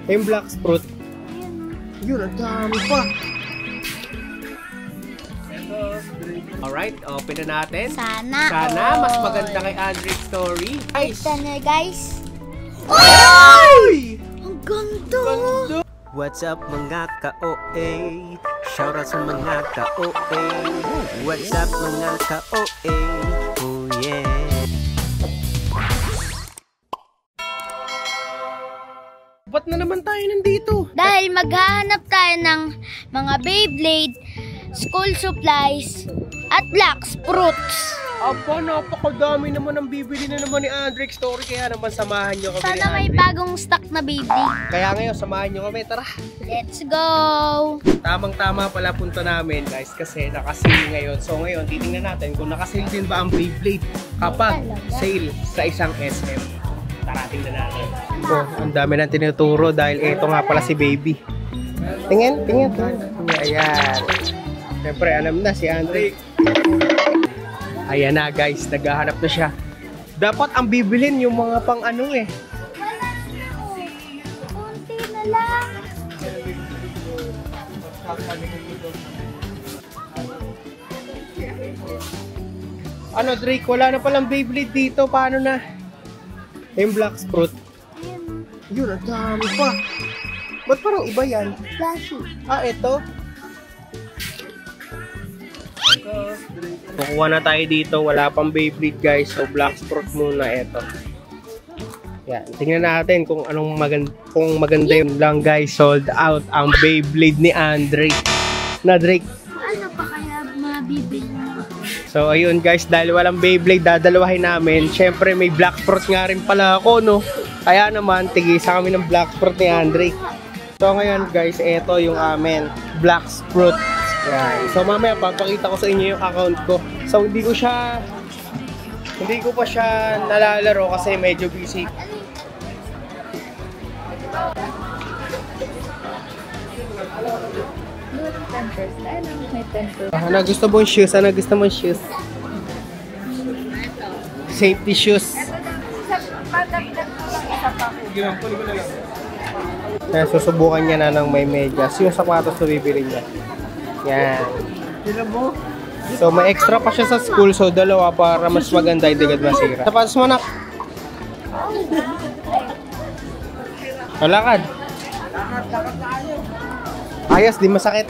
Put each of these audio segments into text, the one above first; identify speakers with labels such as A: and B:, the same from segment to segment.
A: Yung black fruit. Yun, ang dami pa. Alright, open na natin.
B: Sana
A: mas maganda kay Andrew's story. Guys!
B: Ito na guys.
A: Ay!
B: Ang ganda!
C: What's up mga ka-OA? Shoutout sa mga ka-OA. What's up mga ka-OA? Oh yeah.
A: Ba't na naman tayo nandito?
B: Dahil maghahanap tayo ng mga Beyblade, school supplies, at black fruits.
A: Aba, napakadami naman ang bibili na naman ni Andrew's story. Kaya naman samahan nyo kami ni
B: Sana may
A: Andre.
B: bagong stock na Beyblade.
A: Kaya ngayon, samahan nyo kami. Tara!
B: Let's go!
A: Tamang-tama pala punto namin guys kasi nakasale ngayon. So ngayon, titingnan natin kung nakasale din ba ang Beyblade kapag sale sa isang SM. Tara, tingnan natin. Oh, ang dami nang tinuturo dahil ito nga pala si Baby. Tingin. Ayan. Siyempre, alam na si Andre. Ayan na guys, naghahanap na siya. Dapat ang bibilin yung mga pang ano eh.
B: Kunti na lang.
A: Ano Drake, wala na palang Beyblade dito. Paano na? Yung black fruit. Yun, ang dami pa. Ba't parang iba yan?
B: Flashy.
A: Ah, ito. Kukuha na tayo dito. Wala pang Beyblade guys. So black fruit muna ito. Yan. Tingnan natin kung anong maganda yun lang guys. Sold out ang Beyblade ni Andre. Na Drake.
B: Ano pa kaya mabibili mo?
A: So ayun guys, dahil walang Beyblade, dadalawahin namin. Syempre may black fruit nga rin pala ako, no? Kaya naman, tigisa kami ng black fruit ni Andre. So ngayon guys, ito yung amin. Black fruit. Yan. So mamaya papakita ko sa inyo yung account ko. So hindi ko pa siya nalalaro kasi medyo busy. Ano gusto mong shoes? Ano gusto mong shoes? Safety shoes. Kaya susubukan niya na ng may medyas. Yung sapatos na bibili niya. Yan. So may extra pa siya sa school. So dalawa para mas maganda, hindi agad masira. Sapatos mo nak. Lakad. Ayos, di masakit.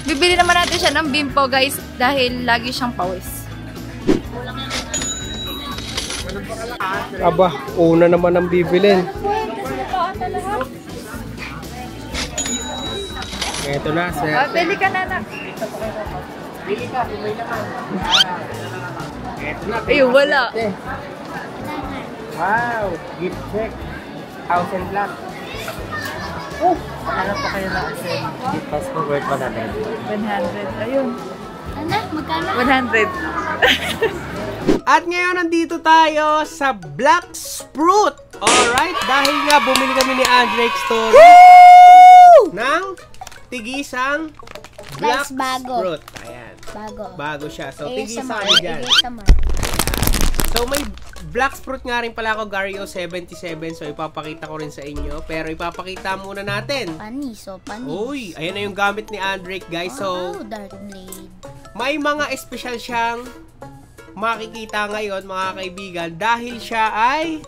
D: Bibili naman natin siya ng bimpo guys dahil lagi siyang pawis.
A: Aba, una naman ang bibilin. Ito na, sir.
D: Bili ka na anak.
A: Bili ka, bili naman. Ito na.
D: Ay, wala.
A: Wow, gift check. 1,000 black. Oh, hanap pa kayo na SM. Tapos po worth 100.
D: 100. Ayun.
B: Ano? Magkano?
D: 100.
A: At ngayon nandito tayo sa Black Fruit. Alright, dahil nga bumili kami ni Andrew's story ng tigisang Black
B: Guys, bago.
A: Fruit. Ayan. Bago siya. So, tigisang kami dyan. So, may black fruit nga rin pala ako, Gario 77. So, ipapakita ko rin sa inyo. Pero ipapakita muna natin.
B: Panis.
A: Uy, ayan na yung gamit ni Andre, guys. So,
B: Dark Blade.
A: may mga espesyal siyang makikita ngayon, mga kaibigan. Dahil siya ay,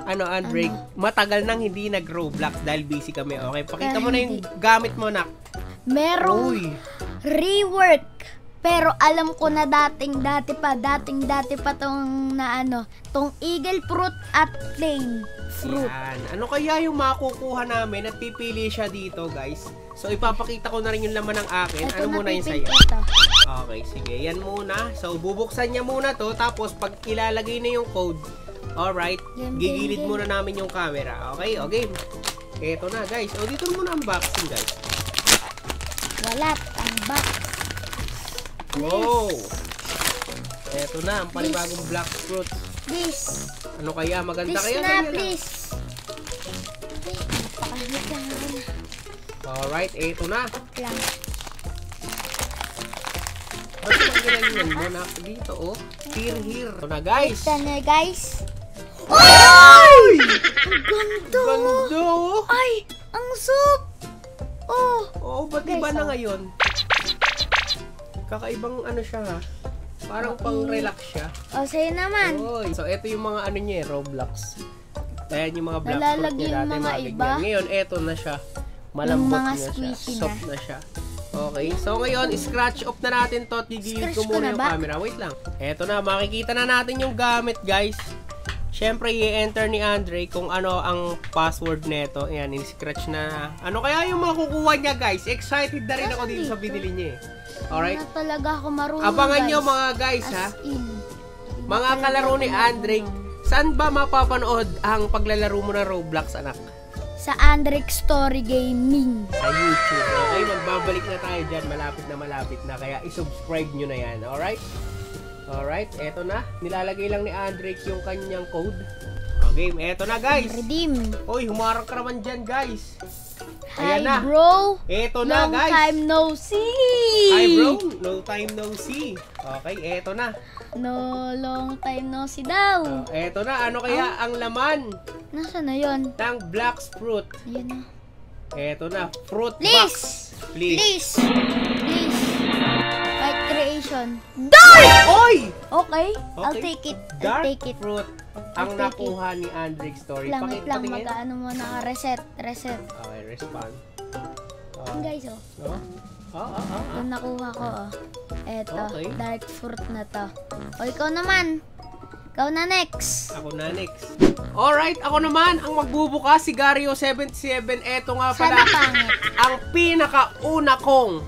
A: Andre, matagal nang hindi nag-Roblox dahil busy kami. Okay, pakita mo na yung gamit mo, nak.
B: Merong rework. Pero alam ko na dati pa tong tong eagle fruit at plain fruit.
A: Yan. Ano kaya yung makukuha namin at pipili siya dito, guys? So, ipapakita ko na rin yung laman ng akin.
B: Ito
A: muna yung sa'yo? Okay, sige. Yan muna. So, bubuksan niya muna to. Tapos, pag ilalagay na yung code, alright, gigilid muna namin yung camera. Okay, okay. Eto na, guys. O, dito muna unboxing, guys.
B: Walat ang box.
A: Wow! Eto na, ang panibagong black fruit.
B: Please.
A: Ano kaya? Maganda
B: Please
A: kaya?
B: na,
A: Ganyan
B: please.
A: Alright, eto na.
B: Lang.
A: Ano ang ginagawa mo na dito, oh? Here. Ito na, guys.
B: Ito na, guys.
A: Ay!
B: Ang Ang soup! Oh!
A: Oo, ba't
B: Guys,
A: iba na
B: oh.
A: ngayon? Kakaibang ano siya ha. Parang pang-relax siya.
B: O, sa'yo naman.
A: Oy. So, ito yung mga ano niya, Roblox. Ayan yung mga black fruit
B: Nalalagay
A: niya
B: yung
A: dati,
B: mga
A: ganyan.
B: iba.
A: Ngayon, eto na siya. Malambot
B: Yung mga
A: na siya.
B: squishy na.
A: Soft na siya. Okay. So, ngayon, scratch off na natin to at gigilid ko
B: Scratch ko
A: muna
B: na
A: yung
B: ba?
A: camera. Wait lang. Eto na, makikita na natin yung gamit, guys. Siyempre, i-enter ni Andre kung ano ang password neto. Ayan, in-scratch na. Ano kaya yung makukuha niya, guys? Excited na rin ako dito sa binili niya eh. Alright?
B: Hindi na talaga ako marunong,
A: Abangan
B: guys.
A: nyo mga guys, ha?
B: As in.
A: Mga kalaro ni Andre, saan ba mapapanood ang paglalaro mo ng Roblox, anak?
B: Sa Andrex Story Gaming.
A: Sa YouTube. Okay, magbabalik na tayo dyan. Malapit na. Kaya isubscribe nyo na yan. Alright? Alright, eto na. Nilalagay lang ni Andre yung kanyang code. Okay, eto na guys.
B: Redeem.
A: Uy, humarang ka naman dyan guys.
B: Hi,
A: Ayan na.
B: bro.
A: Eto na
B: Long
A: guys.
B: time no see.
A: Hi bro, no time no see. Okay, eto na.
B: No, long time no see daw.
A: Eto na, ano kaya ang laman
B: Nasaan na yun?
A: ng black fruit?
B: Ayun na.
A: Eto na, fruit
B: Please.
A: box.
B: Please. Please. Like creation. Dark!
A: Oy!
B: Okay, I'll
A: Okay.
B: take it. I'll
A: Dark
B: take it.
A: fruit ang
B: I'll take
A: nakuha ni Andre's story.
B: Wait lang,
A: Patingin.
B: mag-ano muna ka. Reset.
A: Okay, respond.
B: Yun guys, oh.
A: Oh.
B: Yung nakuha ko, oh. Eto,
A: Okay.
B: dark fruit na to. O, ikaw naman. Ikaw na next.
A: Ako na next. Alright, ako naman ang magbubukas si Gario77. Eto nga pala
B: Sana pangit.
A: ang pinakauna kong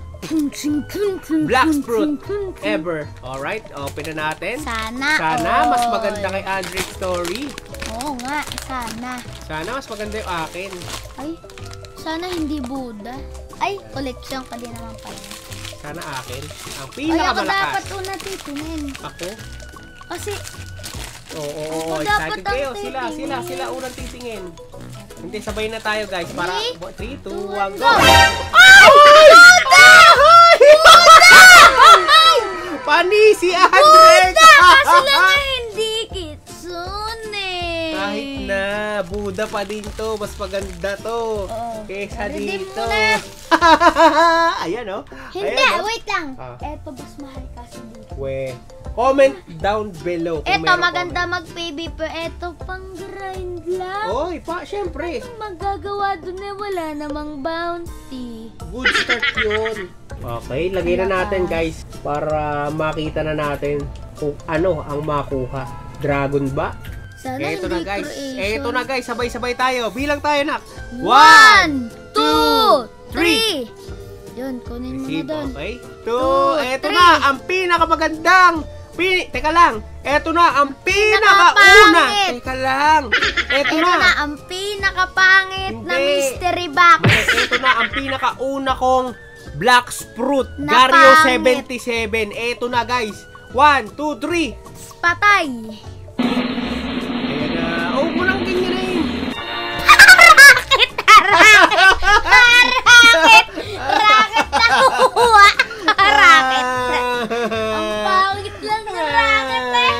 A: black fruit ever. Alright, open na natin.
B: Sana
A: Sana mas
B: all.
A: maganda kay Andre's story.
B: Oo nga, sana.
A: Sana mas maganda yung akin.
B: Ay, sana hindi Buddha. Ay, collection ka din naman pala.
A: Sana akin. Ang
B: Ay, ako dapat
A: pinakamalakas.
B: una titingin.
A: Ako?
B: Kasi,
A: Oo,
B: Ako dapat
A: excited
B: ang
A: kayo.
B: titingin.
A: Sila unang titingin. Hindi, sabay na tayo guys. Para 3, 2, 1, go!
B: go!
A: Pani si Andre!
B: Buddha! Kasi lang nga hindi kitsune.
A: Kahit na, Buddha pa din to. Mas maganda to.
B: Oo.
A: Kesa
B: Redeem
A: dito.
B: mo na.
A: Ayan o.
B: Hindi, wait lang.
A: Ah.
B: Eto, mas mahal kasi dito.
A: Comment down below kung
B: Eto,
A: meron
B: maganda
A: comment.
B: mag-PvP. Eto, pang grind lang.
A: Oy, syempre.
B: Magagawa dun eh, wala namang bounty.
A: Good start yun. Okay, lagay na natin guys para makita na natin kung ano ang makuha. Dragon ba?
B: Sana
A: Eto na
B: hindi
A: guys.
B: creation.
A: Eto na guys, sabay-sabay tayo. Bilang tayo nak.
B: 1, 2, 3. Yun, kunin mo na
A: Receive,
B: dun.
A: okay?
B: 2,
A: Eto
B: 3.
A: na, ang pinakamagandang. Teka lang. Eto na, ang pinakauna.
B: Pinakapangit.
A: Teka lang. Eto
B: Eto
A: na.
B: na, ang pinakapangit na
A: Hindi.
B: mystery box.
A: Ito na ang pinakauna kong black fruit.
B: Na
A: Gario
B: pangit.
A: 77. Eto na guys. 1, 2, 3.
B: Patay.
A: Ayan na. Oh, walang ganyan na yun.
B: Racket na kuha. Racket. Ang pangit lang ng racket eh.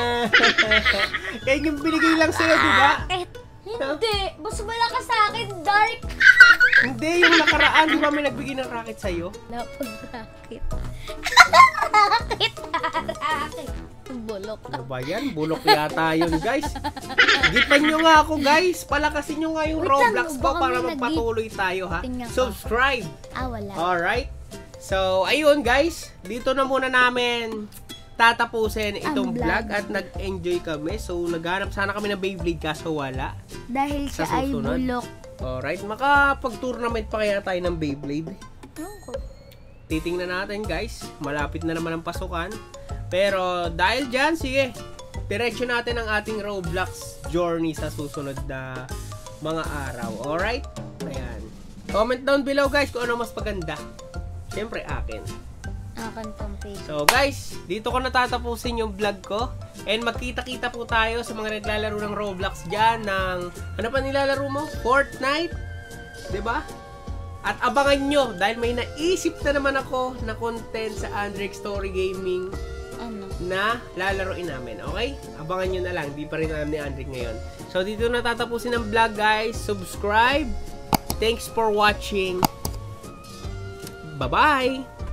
A: Kaya yung binigay lang sa'yo, di ba?
B: Racket. Hindi. Mas malakas sa akin, dark.
A: Hindi, yung nakaraan, di ba may nagbigay ng racket sa'yo?
B: Napag-racket. Racket. Bulok.
A: Ano ba yan? Bulok yata yun, guys. Gipan nyo nga ako, guys. Palakasin nyo nga yung
B: Wait lang,
A: Roblox ko
B: baka
A: para
B: may
A: magpatuloy tayo, ha?
B: Tingnan ko.
A: Subscribe!
B: Wala.
A: Alright? So, ayun, guys. Dito na muna namin tatapusin itong
B: Ang
A: vlog
B: vlog.
A: at nag-enjoy kami. So, naghanap sana kami ng Beyblade kaso wala.
B: Dahil
A: Sa
B: siya ay
A: susunod.
B: bulok.
A: Alright? Makapag-tournament pa kaya tayo ng Beyblade?
B: Ano
A: Titingnan natin, guys. Malapit na naman ang pasukan. Pero, dahil dyan, sige. Diretso natin ang ating Roblox journey sa susunod na mga araw. Alright? Ayan. Comment down below, guys, kung ano mas maganda. Siyempre, akin.
B: Akan tong page.
A: So guys, dito ko natatapusin yung vlog ko. And magkita-kita po tayo sa mga naglalaro ng Roblox dyan ng... Ano pa nilalaro mo? Fortnite? 'Di ba? At abangan nyo dahil may naisip na naman ako na content sa Andrex Story Gaming
B: Ano?
A: na lalaroin namin. Okay? Abangan nyo na lang. Di pa rin alam ni Andrex ngayon. So dito natatapusin ang vlog guys. Subscribe. Thanks for watching. Bye-bye!